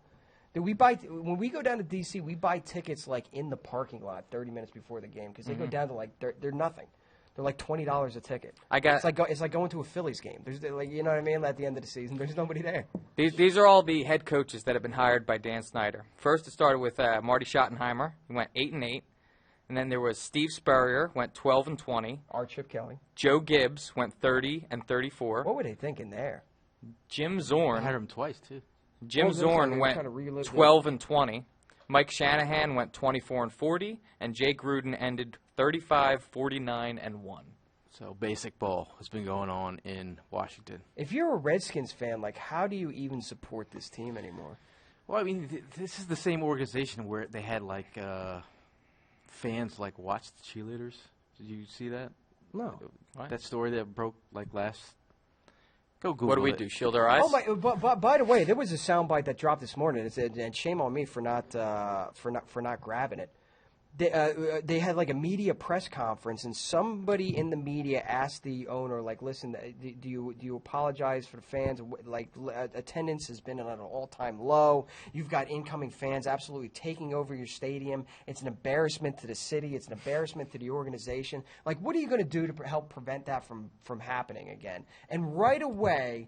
Dude, when we go down to DC, we buy tickets in the parking lot 30 minutes before the game because they go down to they're nothing. They're like $20 a ticket. It's like going to a Phillies game. There's you know what I mean. At the end of the season, there's nobody there. These are all the head coaches that have been hired by Dan Snyder. First, it started with Marty Schottenheimer. He went 8-8, and then there was Steve Spurrier, went 12-20. Our Chip Kelly. Joe Gibbs went 30-34. What were they thinking there? Jim I Zorn. hired him twice too. Jim Zorn went 12-20. Mike Shanahan went 24-40, and Jay Gruden ended 35-49-1. So basic ball has been going on in Washington. If you're a Redskins fan, how do you even support this team anymore? Well, I mean, this is the same organization where they had fans watch the cheerleaders. Did you see that? No. What? That story that broke last. Go Google What do we it. do? Shield our eyes? Oh my! But by the way, there was a soundbite that dropped this morning. It said, and shame on me for not grabbing it. They had a media press conference, and somebody in the media asked the owner, listen, do you apologize for the fans? Attendance has been at an all-time low. You've got incoming fans absolutely taking over your stadium. It's an embarrassment to the city. It's an embarrassment to the organization. What are you going to do to help prevent that from happening again? And right away,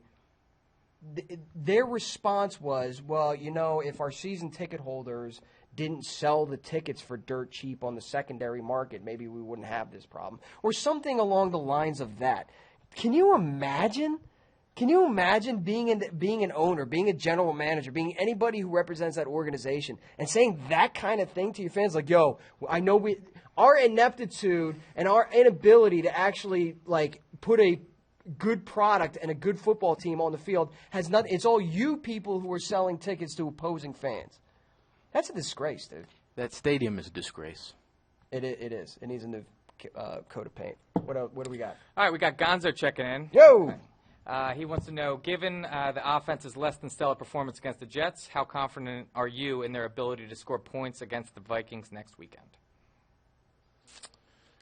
their response was, well, if our season ticket holders didn't sell the tickets for dirt cheap on the secondary market, maybe we wouldn't have this problem. Or something along the lines of that. Can you imagine? Can you imagine being an owner, being a general manager, being anybody who represents that organization and saying that kind of thing to your fans? Yo, I know our ineptitude and our inability to actually put a good product and a good football team on the field has nothing. It's all you people who are selling tickets to opposing fans. That's a disgrace, dude. That stadium is a disgrace. It is. It needs a new coat of paint. What do we got? All right, we got Gonzo checking in. Yo! He wants to know, given the offense's less than stellar performance against the Jets, how confident are you in their ability to score points against the Vikings next weekend?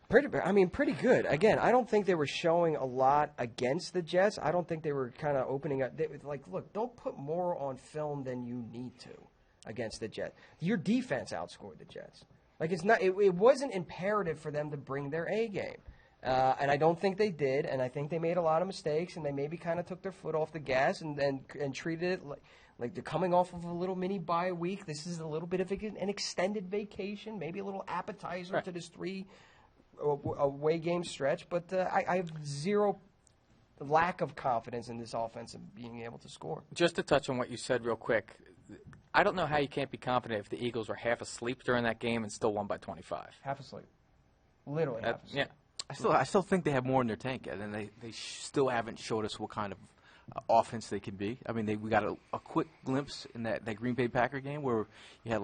Pretty good. Again, I don't think they were showing a lot against the Jets. I don't think they were kind of opening up. Look, don't put more on film than you need to against the Jets. Your defense outscored the Jets. It wasn't imperative for them to bring their A game. And I don't think they did, and I think they made a lot of mistakes, and they maybe kind of took their foot off the gas and treated it like they're coming off of a little mini bye week. This is a little bit of an extended vacation, maybe a little appetizer to this 3 away game stretch. But I have zero lack of confidence in this offense of being able to score. Just to touch on what you said real quick, I don't know how you can't be confident if the Eagles were half asleep during that game and still won by 25. Half asleep. Literally half asleep. Yeah. I still think they have more in their tank, and they still haven't showed us what kind of offense they can be. I mean, we got a quick glimpse in that Green Bay Packer game where you had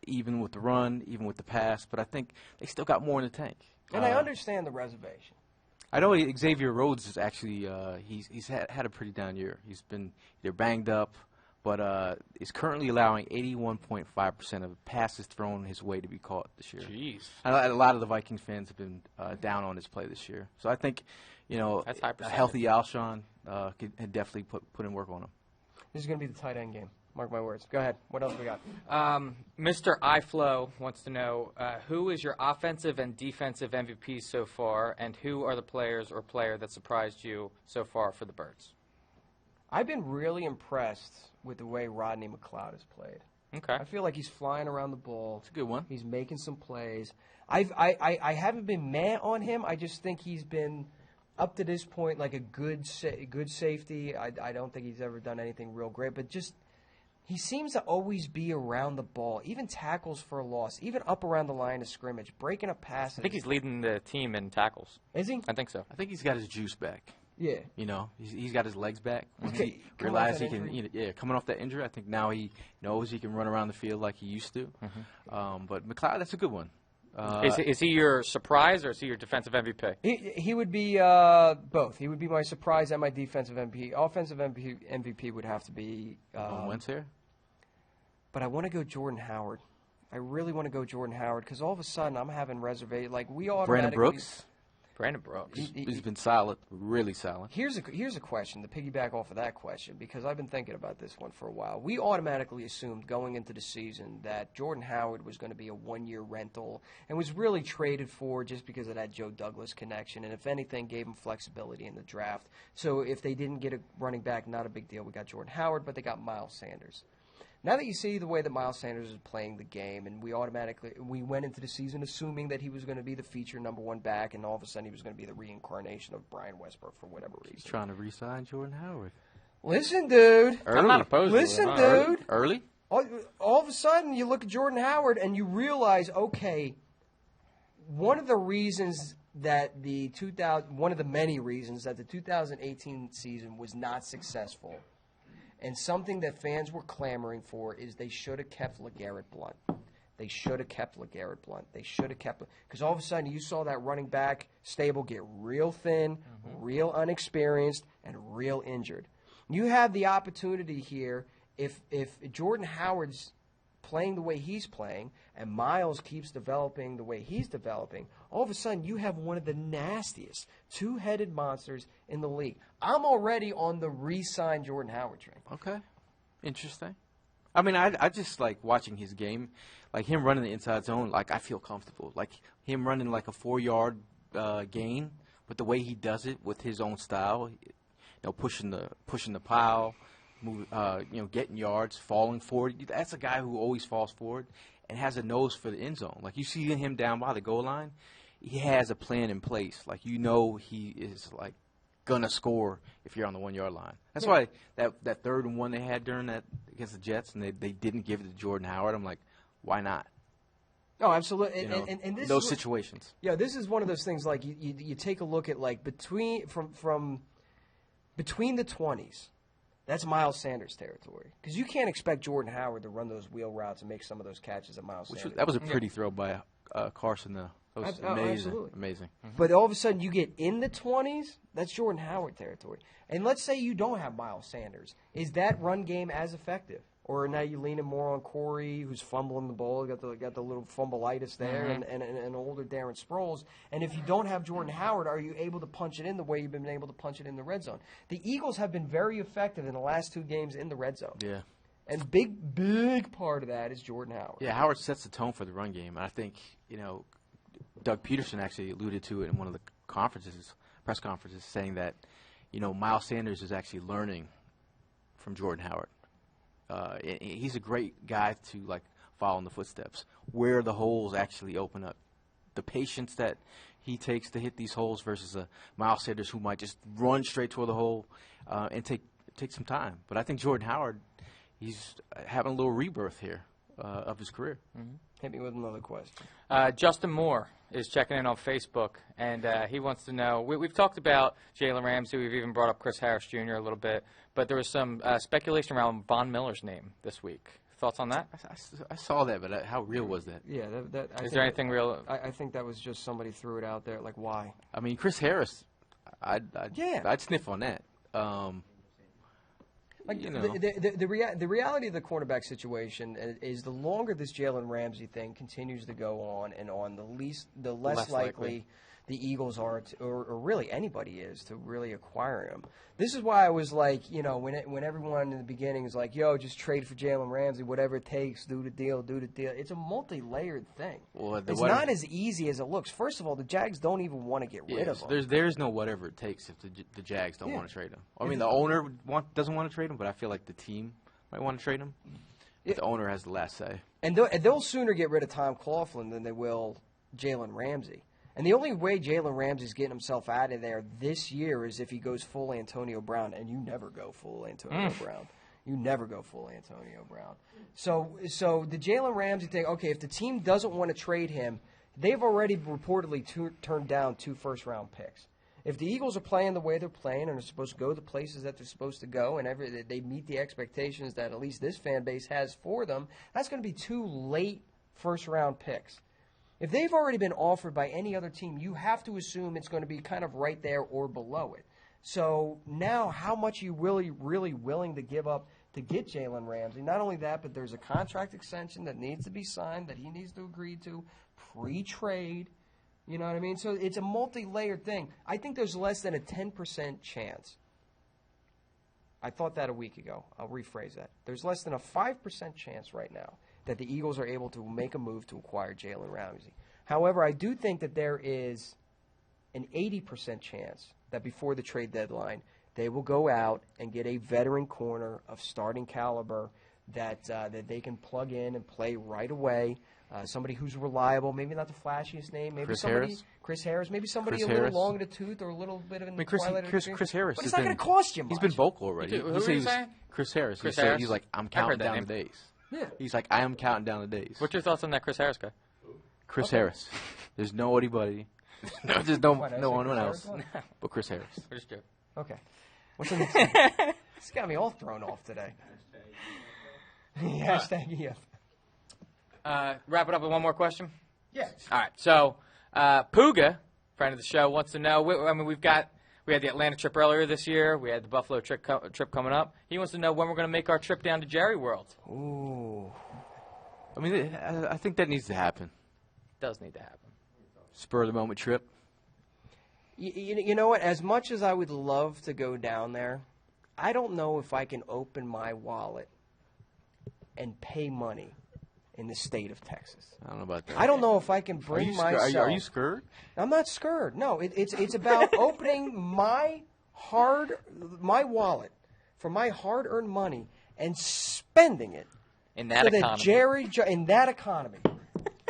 even with the run, even with the pass, but I think they still got more in the tank. And I understand the reservation. I know Xavier Rhodes is actually he's had a pretty down year. He's been either banged up, but is currently allowing 81.5% of passes thrown his way to be caught this year. Jeez. A lot of the Vikings fans have been down on his play this year. So I think, That's high a healthy Alshon can definitely put in work on him. This is going to be the tight end game. Mark my words. Go ahead. What else we got? Mr. iFlow wants to know who is your offensive and defensive MVPs so far, and who are the players or player that surprised you so far for the Birds? I've been really impressed with the way Rodney McLeod has played. Okay. I feel like he's flying around the ball. It's a good one. He's making some plays. I haven't been mad on him. I just think he's been, up to this point, like a good safety. I don't think he's ever done anything real great, but just he seems to always be around the ball, even tackles for a loss, even up around the line of scrimmage, breaking up passes. I think he's leading the team in tackles. Is he? I think so. I think he's got his juice back. Yeah. You know, he's got his legs back. Okay. He realized he can, coming off that injury, I think now he knows he can run around the field like he used to. But McLeod, that's a good one. Is he your surprise or is he your defensive MVP? He would be both. He would be my surprise and my defensive MVP. Offensive MVP would have to be Wentz here? But I want to go Jordan Howard. I really want to go Jordan Howard because all of a sudden I'm having reservations. Like we automatically. Brandon Brooks? Brandon Brooks. He's been solid, really solid. Here's a question to piggyback off of that question because I've been thinking about this one for a while. We automatically assumed going into the season that Jordan Howard was going to be a one-year rental and was really traded for just because of that Joe Douglas connection, and if anything, gave him flexibility in the draft. So if they didn't get a running back, not a big deal. We got Jordan Howard, but they got Miles Sanders. Now that you see the way that Miles Sanders is playing the game, and we went into the season assuming that he was going to be the feature number one back, and all of a sudden he was going to be the reincarnation of Brian Westbrook for whatever reason. He's trying to re-sign Jordan Howard. Listen, dude. Early. I'm not opposed Listen, to it. dude. Early? All of a sudden you look at Jordan Howard and you realize, okay, one of the reasons that one of the many reasons that the 2018 season was not successful, and something that fans were clamoring for, is they should have kept LeGarrette Blount. They should have kept LeGarrette Blount. They should have kept – because all of a sudden you saw that running back stable get real thin, real unexperienced, and real injured. You have the opportunity here, if Jordan Howard's playing the way he's playing and Miles keeps developing the way he's developing, all of a sudden you have one of the nastiest two-headed monsters in the league. I'm already on the re-sign Jordan Howard train. Okay. Interesting. I mean, I just like watching his game. Like him running the inside zone, like I feel comfortable. Like him running like a 4-yard gain, but the way he does it with his own style, pushing the pile, getting yards, falling forward. That's a guy who always falls forward and has a nose for the end zone. Like you see him down by the goal line, he has a plan in place. Like he is like gonna score if you're on the 1-yard line. That's why that 3rd and 1 they had during that against the Jets, and they didn't give it to Jordan Howard. I'm like, why not? Oh, absolutely. And this those situations. Yeah, this is one of those things. Like you take a look at like between the 20s. That's Miles Sanders territory. Because you can't expect Jordan Howard to run those wheel routes and make some of those catches that Miles Sanders. That was a pretty throw by Carson, though. That was amazing. Absolutely. Amazing. But all of a sudden, you get in the 20s, that's Jordan Howard territory. And let's say you don't have Miles Sanders. Is that run game as effective? Or now you're leaning more on Corey, who's fumbling the ball, got the little fumbleitis there, and older Darren Sproles. And if you don't have Jordan Howard, are you able to punch it in the way you've been able to punch it in the red zone? The Eagles have been very effective in the last 2 games in the red zone. Yeah. And big part of that is Jordan Howard. Yeah, Howard sets the tone for the run game. And I think, Doug Peterson actually alluded to it in one of the press conferences, saying that, Miles Sanders is actually learning from Jordan Howard. He's a great guy to follow in the footsteps. Where the holes actually open up, the patience that he takes to hit these holes versus a Miles Sanders who might just run straight toward the hole and take some time. But I think Jordan Howard, he's having a little rebirth here of his career. Mm-hmm. Hit me with another question. Justin Moore is checking in on Facebook, and he wants to know, we've talked about Jalen Ramsey, we've even brought up Chris Harris Jr. a little bit, but there was some speculation around Von Miller's name this week. Thoughts on that? I saw that, but how real was that? Yeah. Is there anything real? I think that was just somebody threw it out there. Like, why? I mean, Chris Harris, I'd sniff on that. The reality of the cornerback situation is the longer this Jalen Ramsey thing continues to go on and on, the less likely the Eagles are, or really anybody is, to really acquire him. This is why I was like, when everyone in the beginning was like, yo, just trade for Jalen Ramsey, whatever it takes, do the deal. It's a multi-layered thing. Well, it's not as easy as it looks. First of all, the Jags don't even want to get rid of him. There's no whatever it takes if the Jags don't want to trade him. I mean, the owner doesn't want to trade him, but I feel like the team might want to trade him. The owner has the last say. And they'll sooner get rid of Tom Coughlin than they will Jalen Ramsey. And the only way Jalen Ramsey's getting himself out of there this year is if he goes full Antonio Brown, and you never go full Antonio Brown. You never go full Antonio Brown. So the Jalen Ramsey thing, okay, if the team doesn't want to trade him, they've already reportedly turned down 2 first-round picks. If the Eagles are playing the way they're playing and are supposed to go the places that they're supposed to go and they meet the expectations that at least this fan base has for them, that's going to be 2 late first-round picks. If they've already been offered by any other team, you have to assume it's going to be kind of right there or below it. So now how much are you really, really willing to give up to get Jalen Ramsey? Not only that, but there's a contract extension that needs to be signed that he needs to agree to pre-trade. You know what I mean? So it's a multi-layered thing. I think there's less than a 10% chance. I thought that a week ago. I'll rephrase that. There's less than a 5% chance right now that the Eagles are able to make a move to acquire Jalen Ramsey. However, I do think that there is an 80% chance that before the trade deadline, they will go out and get a veteran corner of starting caliber that they can plug in and play right away. Somebody who's reliable, maybe not the flashiest name, maybe Chris Harris, maybe somebody a little long in the tooth or a little bit of an Chris Harris. But it's not going to cost you much. He's been vocal already. Who are you saying? Chris Harris. Harris? He's like, I'm counting down the days. Yeah. He's like, I am counting down the days. What's your thoughts on that Chris Harris guy? Chris Harris. There's no anybody. There's no one else but Chris Harris. We're just joking. Okay. What's the next? This got me all thrown off today. Hashtag EF. Wrap it up with one more question? Yeah. All right. So, Puga, friend of the show, wants to know, we had the Atlanta trip earlier this year. We had the Buffalo trip coming up. He wants to know when we're going to make our trip down to Jerry World. Ooh. I mean, I think that needs to happen. Does need to happen. Spur of the moment trip. You know what? As much as I would love to go down there, I don't know if I can open my wallet and pay money in the state of Texas. I don't know about that. I don't know if I can bring myself. Are you scared? I'm not scared. No, it's about opening my wallet for my hard-earned money and spending it in that economy. In that economy.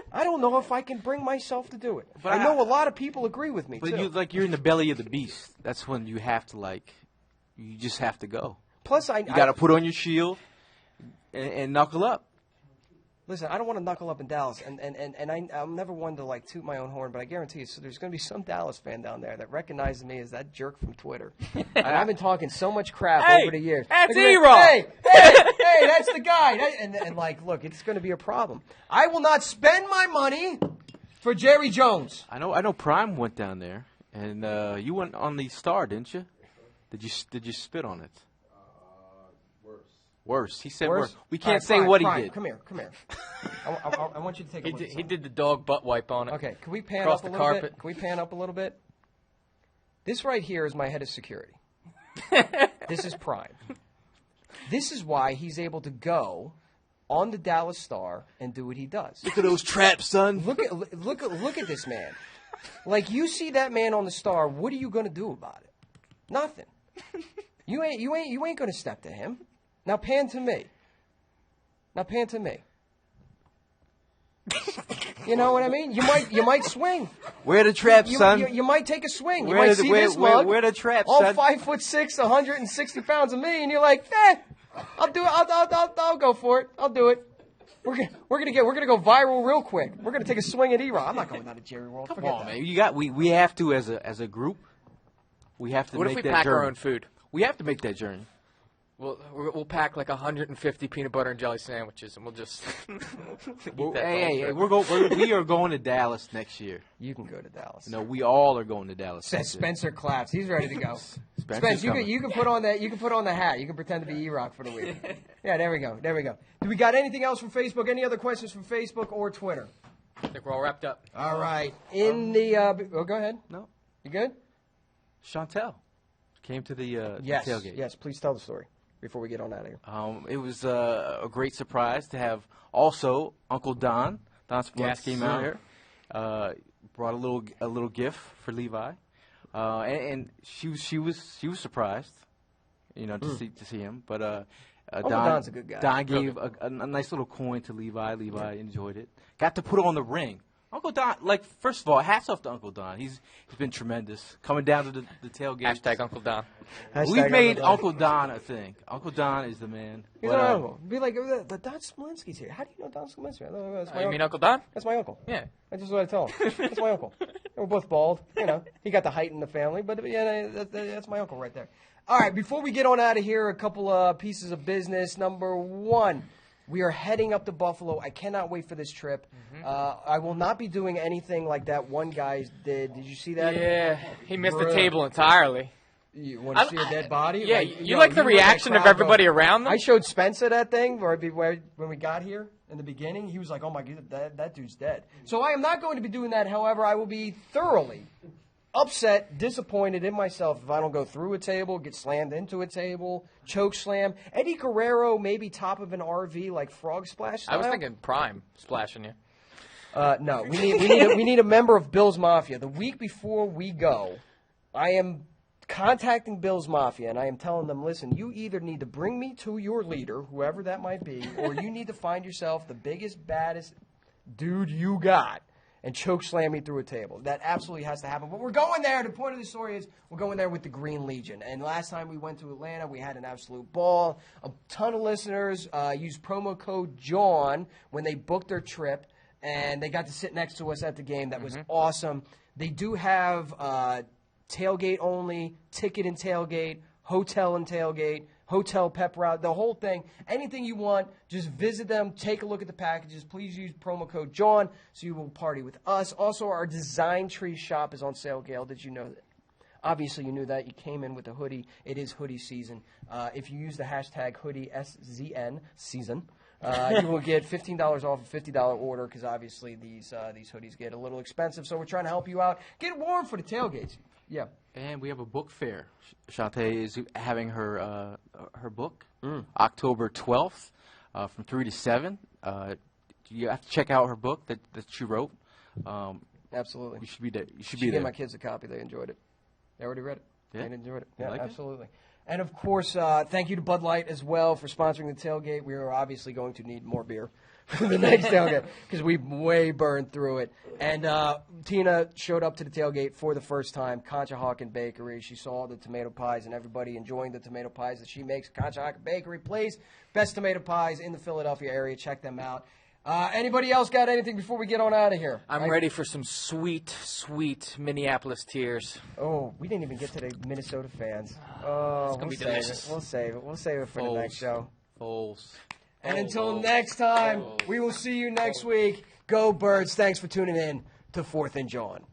I don't know if I can bring myself to do it. But I know a lot of people agree with me, too. But you're in the belly of the beast. That's when you have to, you just have to go. Plus, you got to put on your shield and knuckle up. Listen, I don't want to knuckle up in Dallas, and I'm never one to toot my own horn, but I guarantee you, so there's going to be some Dallas fan down there that recognizes me as that jerk from Twitter. And I've been talking so much crap over the years. That's E-Rock. Hey, that's the guy. Look, it's going to be a problem. I will not spend my money for Jerry Jones. I know. Prime went down there, and you went on the Star, didn't you? Did you spit on it? Worse. He said worse. We can't say what he did. Come here. I want you to take a look. He did the dog butt wipe on it. Okay, can we pan up a little bit? Can we pan up a little bit? This right here is my head of security. This is Prime. This is why he's able to go on the Dallas Star and do what he does. Look at those traps, son. Look at this man. You see that man on the Star, what are you going to do about it? Nothing. You ain't going to step to him. Now pan to me. You know what I mean? You might swing. Where the traps, son? You might take a swing. You might see this mug. Where the traps, all son? 5'6", 160 pounds of me, and you're like, I'll do it. I'll go for it. I'll do it. We're gonna go viral real quick. We're gonna take a swing at E-Rock. I'm not going down to Jerry World. Come on, man. We have to as a group. We have to. What make if we that pack journey. our own food? We have to make that journey. We'll pack 150 peanut butter and jelly sandwiches, and we'll just eat that. Hey, we are going to Dallas next year. You can go to Dallas. No, we all are going to Dallas. Says Spencer claps. He's ready to go. Spence, you can put on that. You can put on the hat. You can pretend to be E-Rock for the week. Yeah, there we go. Do we got anything else from Facebook? Any other questions from Facebook or Twitter? I think we're all wrapped up. All right. In the go ahead. No, You good? Chantel came to the Yes. tailgate. Yes. Please tell the story before we get on out of here. It was a great surprise to have also Uncle Don Spillane Yes. came out here, brought a little gift for Levi, and she was surprised, to see him. But Don's a good guy. Don gave a nice little coin to Levi. Levi enjoyed it. Got to put on the ring. Uncle Don, first of all, hats off to Uncle Don. He's been tremendous coming down to the tailgate. Hashtag Uncle Don. We've made Uncle Don a thing. Uncle Don is the man. He's our uncle. Be like, the Don Smolinski's here. How do you know Don Smolinski? That's my You uncle. mean Uncle Don? That's my uncle. Yeah. That's just what I tell him. That's my uncle. We're both bald. He got the height in the family, but yeah, that's my uncle right there. All right, before we get on out of here, a couple pieces of business. Number one, we are heading up to Buffalo. I cannot wait for this trip. I will not be doing anything like that one guy did. Did you see that? Yeah, he missed the table entirely. You want to see a dead body? Yeah, you like the reaction of everybody around them? I showed Spencer that thing when we got here in the beginning. He was like, oh, my God, that dude's dead. So I am not going to be doing that. However, I will be thoroughly upset, disappointed in myself if I don't go through a table, get slammed into a table, choke slam. Eddie Guerrero, maybe top of an RV like Frog Splash style. I was thinking Prime splashing you. No, we need a member of Bill's Mafia. The week before we go, I am contacting Bill's Mafia, and I am telling them, listen, you either need to bring me to your leader, whoever that might be, or you need to find yourself the biggest, baddest dude you got and choke slam me through a table. That absolutely has to happen. But we're going there. The point of the story is we're going there with the Green Legion. And last time we went to Atlanta, we had an absolute ball. A ton of listeners used promo code JAWN when they booked their trip, and they got to sit next to us at the game. That was awesome. They do have tailgate only, ticket and tailgate, hotel and tailgate, hotel pep route, the whole thing. Anything you want, just visit them, take a look at the packages. Please use promo code JAWN so you will party with us. Also, our Design Tree shop is on sale, Gail. Did you know that? Obviously, you knew that. You came in with a hoodie. It is hoodie season. If you use the hashtag hoodie, SZN, season, you will get $15 off a $50 order because obviously these hoodies get a little expensive. So we're trying to help you out. Get warm for the tailgates. Yeah. And we have a book fair. Shantae is having her book October 12th from 3 to 7. You have to check out her book that she wrote. Absolutely. You should be there. You should She be there. gave my kids a copy. They enjoyed it. They already read it. Yeah? They enjoyed it. You Yeah, like it? absolutely. And, of course, thank you to Bud Light as well for sponsoring the tailgate. We are obviously going to need more beer for the next tailgate because we way burned through it. And Tina showed up to the tailgate for the first time, Conshohocken Bakery. She saw the tomato pies and everybody enjoying the tomato pies that she makes. Conshohocken Bakery, please. Best tomato pies in the Philadelphia area. Check them out. Anybody else got anything before we get on out of here? I'm ready for some sweet, sweet Minneapolis tears. Oh, we didn't even get to the Minnesota fans. Oh, It's gonna be delicious. We'll save it. We'll save it for the next show. Foles. And until next time, we will see you next week. Go Birds. Thanks for tuning in to 4th and JAWN.